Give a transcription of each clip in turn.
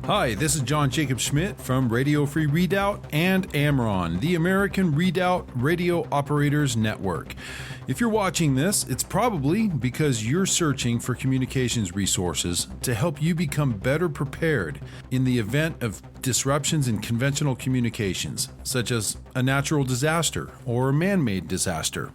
Hi, this is John Jacob Schmidt from Radio Free Redoubt and AmRRON, the American Redoubt Radio Operators Network. If you're watching this, it's probably because you're searching for communications resources to help you become better prepared in the event of disruptions in conventional communications, such as a natural disaster or a man-made disaster.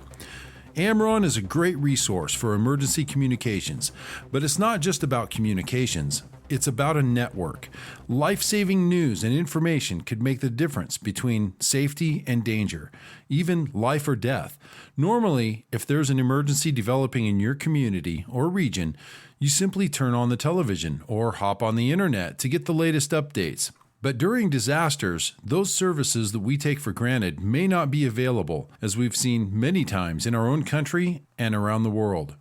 AmRRON is a great resource for emergency communications, but it's not just about communications. It's about a network. Life-saving news and information could make the difference between safety and danger, even life or death. Normally, if there's an emergency developing in your community or region, you simply turn on the television or hop on the internet to get the latest updates. But during disasters, those services that we take for granted may not be available, as we've seen many times in our own country and around the world.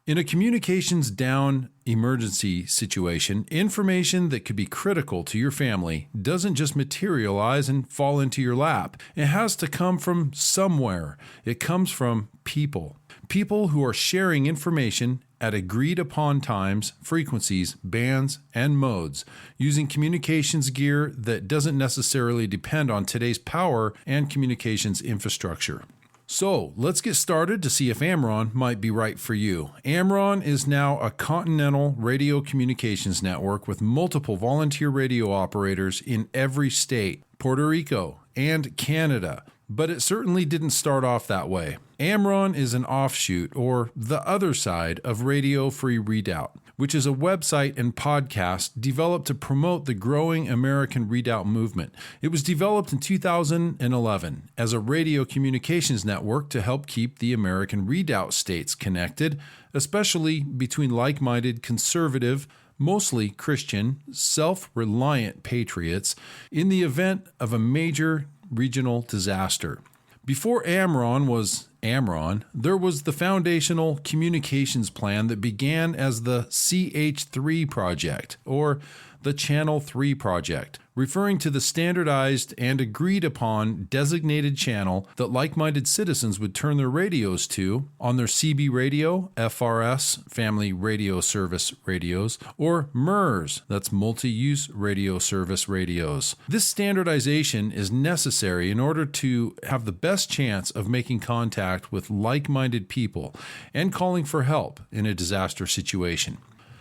In a communications down emergency situation, information that could be critical to your family doesn't just materialize and fall into your lap. It has to come from somewhere. It comes from people. People who are sharing information at agreed upon times, frequencies, bands, and modes, using communications gear that doesn't necessarily depend on today's power and communications infrastructure. So let's get started to see if AmRRON might be right for you. AmRRON is now a continental radio communications network with multiple volunteer radio operators in every state, Puerto Rico, and Canada. But it certainly didn't start off that way. AmRRON is an offshoot, or the other side, of Radio Free Redoubt, which is a website and podcast developed to promote the growing American Redoubt movement. It was developed in 2011 as a radio communications network to help keep the American Redoubt states connected, especially between like-minded conservative, mostly Christian, self-reliant patriots in the event of a major regional disaster. Before AmRRON was AmRRON, there was the foundational communications plan that began as the CH3 project, or the Channel 3 project, referring to the standardized and agreed upon designated channel that like-minded citizens would turn their radios to on their CB radio, FRS, Family Radio Service radios, or MRRS, that's Multi-Use Radio Service radios. This standardization is necessary in order to have the best chance of making contact with like-minded people and calling for help in a disaster situation.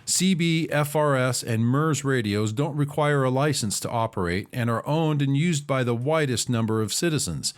CB, FRS, and MRRS radios don't require a license to operate and are owned and used by the widest number of citizens.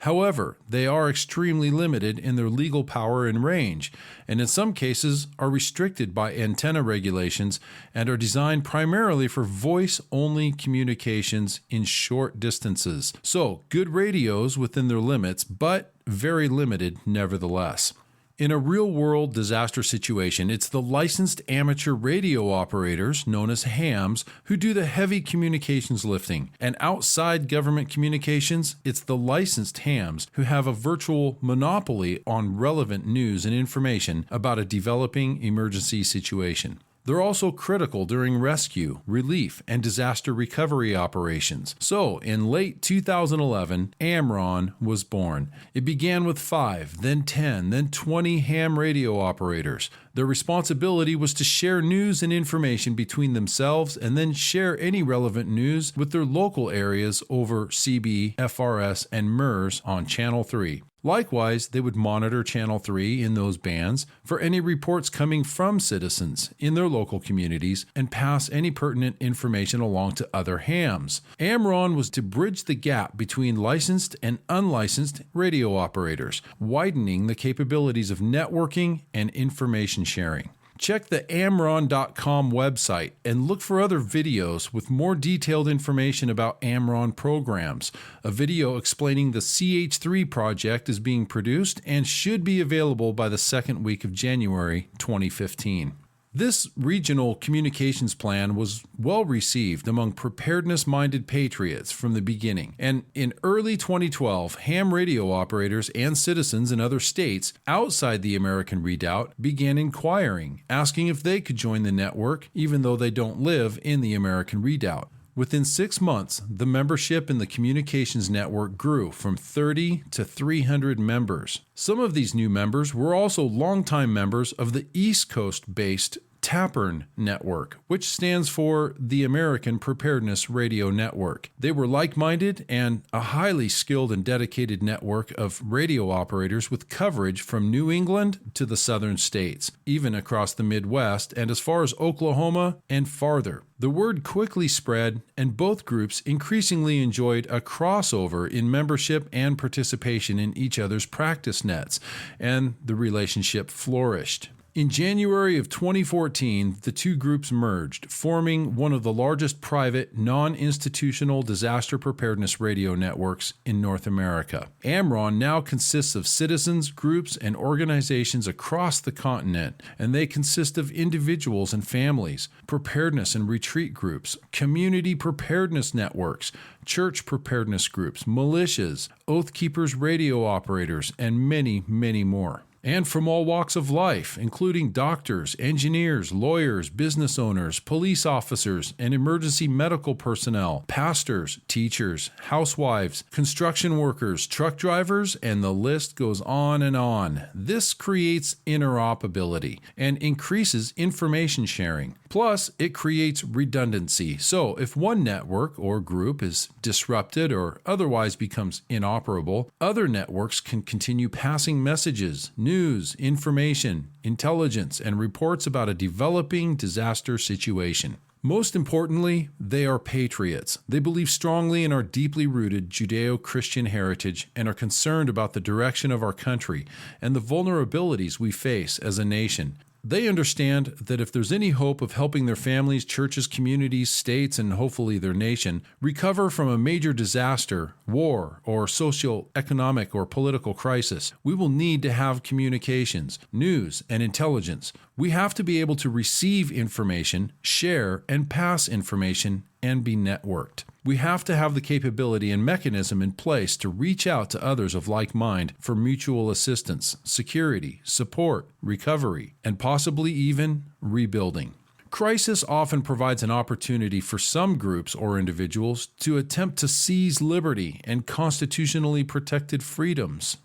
However, they are extremely limited in their legal power and range, and in some cases are restricted by antenna regulations and are designed primarily for voice-only communications in short distances. So, good radios within their limits, but very limited nevertheless. In a real-world disaster situation, it's the licensed amateur radio operators, known as hams, who do the heavy communications lifting. And outside government communications, it's the licensed hams who have a virtual monopoly on relevant news and information about a developing emergency situation. They're also critical during rescue, relief, and disaster recovery operations. So, in late 2011, AmRRON was born. It began with 5, then 10, then 20 ham radio operators. Their responsibility was to share news and information between themselves and then share any relevant news with their local areas over CB, FRS, and MRRS on Channel 3. Likewise, they would monitor Channel 3 in those bands for any reports coming from citizens in their local communities and pass any pertinent information along to other hams. AmRRON was to bridge the gap between licensed and unlicensed radio operators, widening the capabilities of networking and information sharing. Check the AmRRON.com website and look for other videos with more detailed information about AmRRON programs. A video explaining the CH3 project is being produced and should be available by the second week of January 2015. This regional communications plan was well received among preparedness-minded patriots from the beginning, and in early 2012, ham radio operators and citizens in other states outside the American Redoubt began inquiring, asking if they could join the network even though they don't live in the American Redoubt. Within 6 months, the membership in the communications network grew from 30 to 300 members. Some of these new members were also longtime members of the East Coast-based AmRRON Network, which stands for the American Preparedness Radio Network. They were like-minded and a highly skilled and dedicated network of radio operators with coverage from New England to the southern states, even across the Midwest and as far as Oklahoma and farther. The word quickly spread, and both groups increasingly enjoyed a crossover in membership and participation in each other's practice nets, and the relationship flourished. In January of 2014, the two groups merged, forming one of the largest private, non-institutional disaster preparedness radio networks in North America. AmRRON now consists of citizens, groups, and organizations across the continent, and they consist of individuals and families, preparedness and retreat groups, community preparedness networks, church preparedness groups, militias, Oath Keepers radio operators, and many, many more. And from all walks of life, including doctors, engineers, lawyers, business owners, police officers, and emergency medical personnel, pastors, teachers, housewives, construction workers, truck drivers, and the list goes on and on. This creates interoperability and increases information sharing. Plus, it creates redundancy. So if one network or group is disrupted or otherwise becomes inoperable, other networks can continue passing messages, news, information, intelligence, and reports about a developing disaster situation. Most importantly, they are patriots. They believe strongly in our deeply rooted Judeo-Christian heritage and are concerned about the direction of our country and the vulnerabilities we face as a nation. They understand that if there's any hope of helping their families, churches, communities, states, and hopefully their nation recover from a major disaster, war, or socio-economic or political crisis, we will need to have communications, news, and intelligence. We have to be able to receive information, share, and pass information, and be networked. We have to have the capability and mechanism in place to reach out to others of like mind for mutual assistance, security, support, recovery, and possibly even rebuilding. Crisis often provides an opportunity for some groups or individuals to attempt to seize liberty and constitutionally protected freedoms.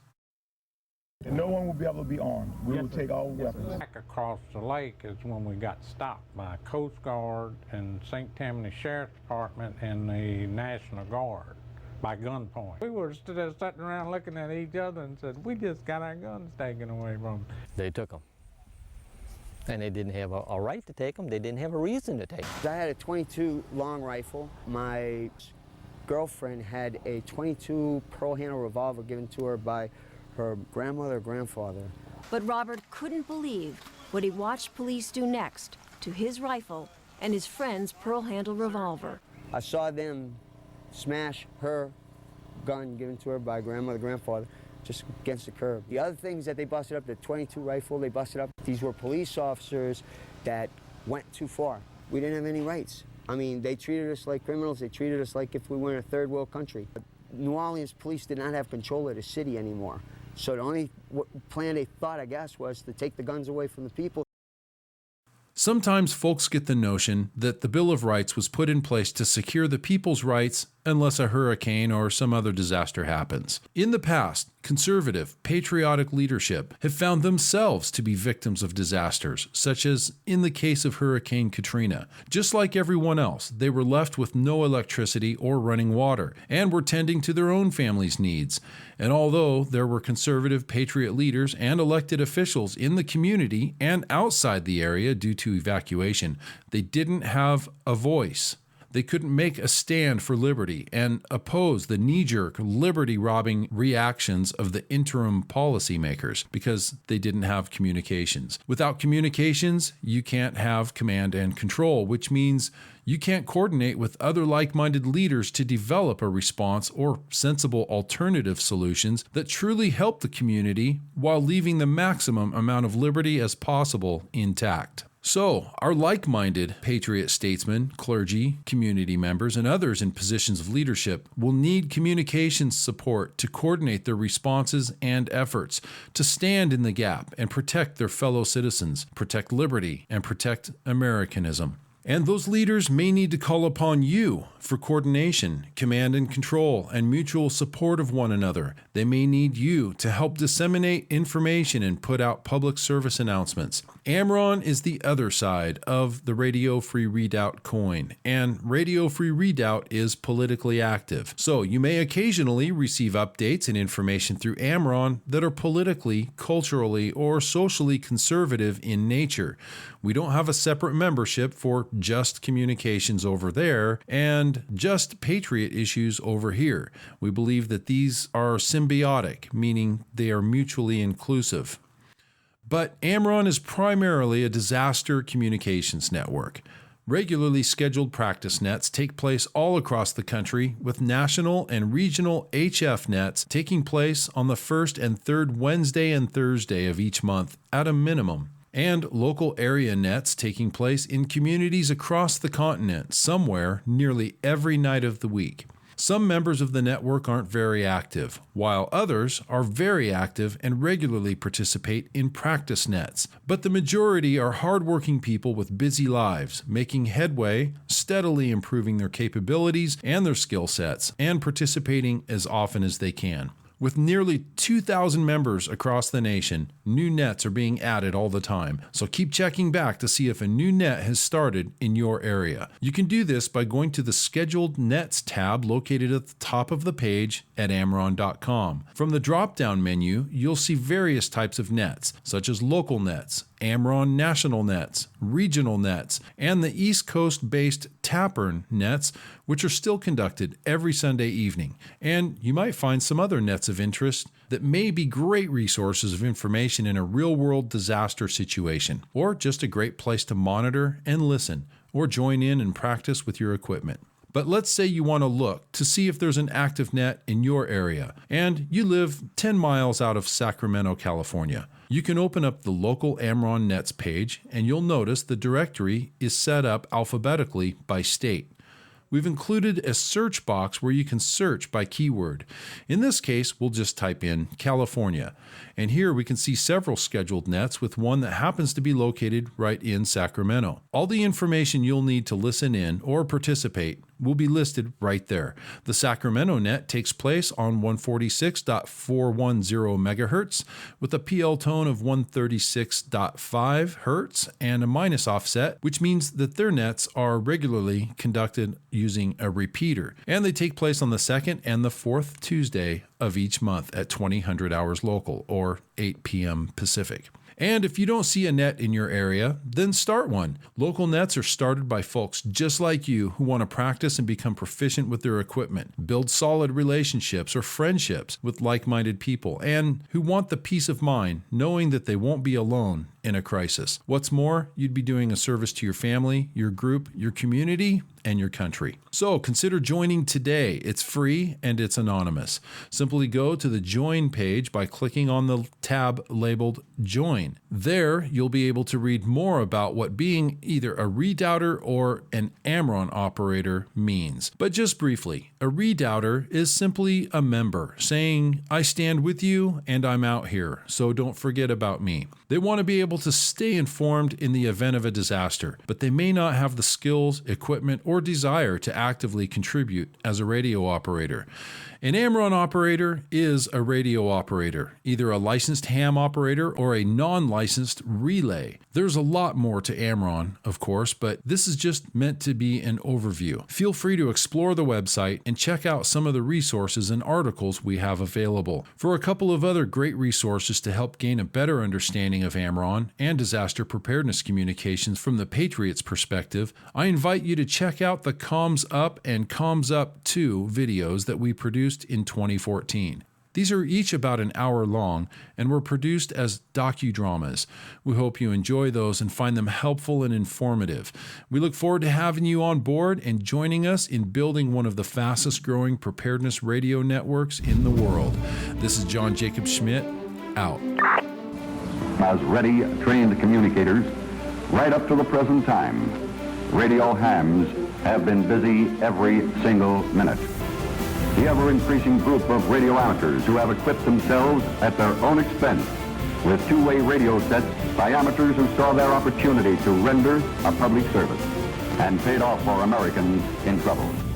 And no one will be able to be armed. We will take all weapons. Back across the lake is when we got stopped by Coast Guard and St. Tammany Sheriff's Department and the National Guard by gunpoint. We were sitting around looking at each other and said, we just got our guns taken away from them. They took them. And they didn't have a right to take them. They didn't have a reason to take them. I had a .22 long rifle. My girlfriend had a .22 pearl handle revolver given to her by her grandmother or grandfather. But Robert couldn't believe what he watched police do next to his rifle and his friend's pearl handle revolver. I saw them smash her gun given to her by grandmother, grandfather, just against the curb. The other things that they busted up, the .22 rifle they busted up, these were police officers that went too far. We didn't have any rights. I mean, they treated us like criminals. They treated us like if we were in a third world country. New Orleans police did not have control of the city anymore. So the only plan they thought, I guess, was to take the guns away from the people. Sometimes folks get the notion that the Bill of Rights was put in place to secure the people's rights unless a hurricane or some other disaster happens. In the past, conservative, patriotic leadership have found themselves to be victims of disasters, such as in the case of Hurricane Katrina. Just like everyone else, they were left with no electricity or running water, and were tending to their own families' needs. And although there were conservative patriot leaders and elected officials in the community and outside the area due to evacuation, they didn't have a voice. They couldn't make a stand for liberty and oppose the knee-jerk, liberty-robbing reactions of the interim policymakers because they didn't have communications. Without communications, you can't have command and control, which means you can't coordinate with other like-minded leaders to develop a response or sensible alternative solutions that truly help the community while leaving the maximum amount of liberty as possible intact. So, our like-minded patriot statesmen, clergy, community members, and others in positions of leadership will need communications support to coordinate their responses and efforts, to stand in the gap and protect their fellow citizens, protect liberty, and protect Americanism. And those leaders may need to call upon you for coordination, command and control, and mutual support of one another. They may need you to help disseminate information and put out public service announcements. AmRRON is the other side of the Radio Free Redoubt coin, and Radio Free Redoubt is politically active. So you may occasionally receive updates and information through AmRRON that are politically, culturally, or socially conservative in nature. We don't have a separate membership for just communications over there and just patriot issues over here. We believe that these are symbiotic, meaning they are mutually inclusive. But AmRRON is primarily a disaster communications network. Regularly scheduled practice nets take place all across the country, with national and regional HF nets taking place on the first and third Wednesday and Thursday of each month at a minimum, and local area nets taking place in communities across the continent somewhere nearly every night of the week. Some members of the network aren't very active, while others are very active and regularly participate in practice nets. But the majority are hardworking people with busy lives, making headway, steadily improving their capabilities and their skill sets, and participating as often as they can. With nearly 2,000 members across the nation, new nets are being added all the time, so keep checking back to see if a new net has started in your area. You can do this by going to the Scheduled Nets tab located at the top of the page at AmRRON.com. From the drop-down menu, you'll see various types of nets, such as local nets, AmRRON national nets, regional nets, and the East Coast-based TAPRN nets, which are still conducted every Sunday evening. And you might find some other nets of interest that may be great resources of information in a real-world disaster situation, or just a great place to monitor and listen, or join in and practice with your equipment. But let's say you want to look to see if there's an active net in your area, and you live 10 miles out of Sacramento, California. You can open up the local AmRRON Nets page, and you'll notice the directory is set up alphabetically by state. We've included a search box where you can search by keyword. In this case, we'll just type in California. And here we can see several scheduled nets with one that happens to be located right in Sacramento. All the information you'll need to listen in or participate will be listed right there. The Sacramento net takes place on 146.410 megahertz with a PL tone of 136.5 hertz and a minus offset, which means that their nets are regularly conducted using a repeater, and they take place on the second and the fourth Tuesday of each month at 2000 hours local, or 8 p.m. Pacific. And if you don't see a net in your area, then start one. Local nets are started by folks just like you who want to practice and become proficient with their equipment, build solid relationships or friendships with like-minded people, and who want the peace of mind knowing that they won't be alone in a crisis. What's more, you'd be doing a service to your family, your group, your community, and your country. So consider joining today. It's free and it's anonymous. Simply go to the Join page by clicking on the tab labeled Join. There, you'll be able to read more about what being either a redoubter or an AmRRON operator means. But just briefly, a redoubter is simply a member saying, I stand with you and I'm out here, so don't forget about me. They want to be able to stay informed in the event of a disaster, but they may not have the skills, equipment, or desire to actively contribute as a radio operator. An AmRRON operator is a radio operator, either a licensed ham operator or a non-licensed relay. There's a lot more to AmRRON, of course, but this is just meant to be an overview. Feel free to explore the website and check out some of the resources and articles we have available. For a couple of other great resources to help gain a better understanding of AmRRON and disaster preparedness communications from the Patriots' perspective, I invite you to check out the Comms Up and Comms Up 2 videos that we produced in 2014. These are each about an hour long and were produced as docudramas. We hope you enjoy those and find them helpful and informative. We look forward to having you on board and joining us in building one of the fastest growing preparedness radio networks in the world. This is John Jacob Schmidt, out. As ready, trained communicators, right up to the present time, radio hams have been busy every single minute. The ever-increasing group of radio amateurs who have equipped themselves at their own expense with two-way radio sets by amateurs who saw their opportunity to render a public service and paid off for Americans in trouble.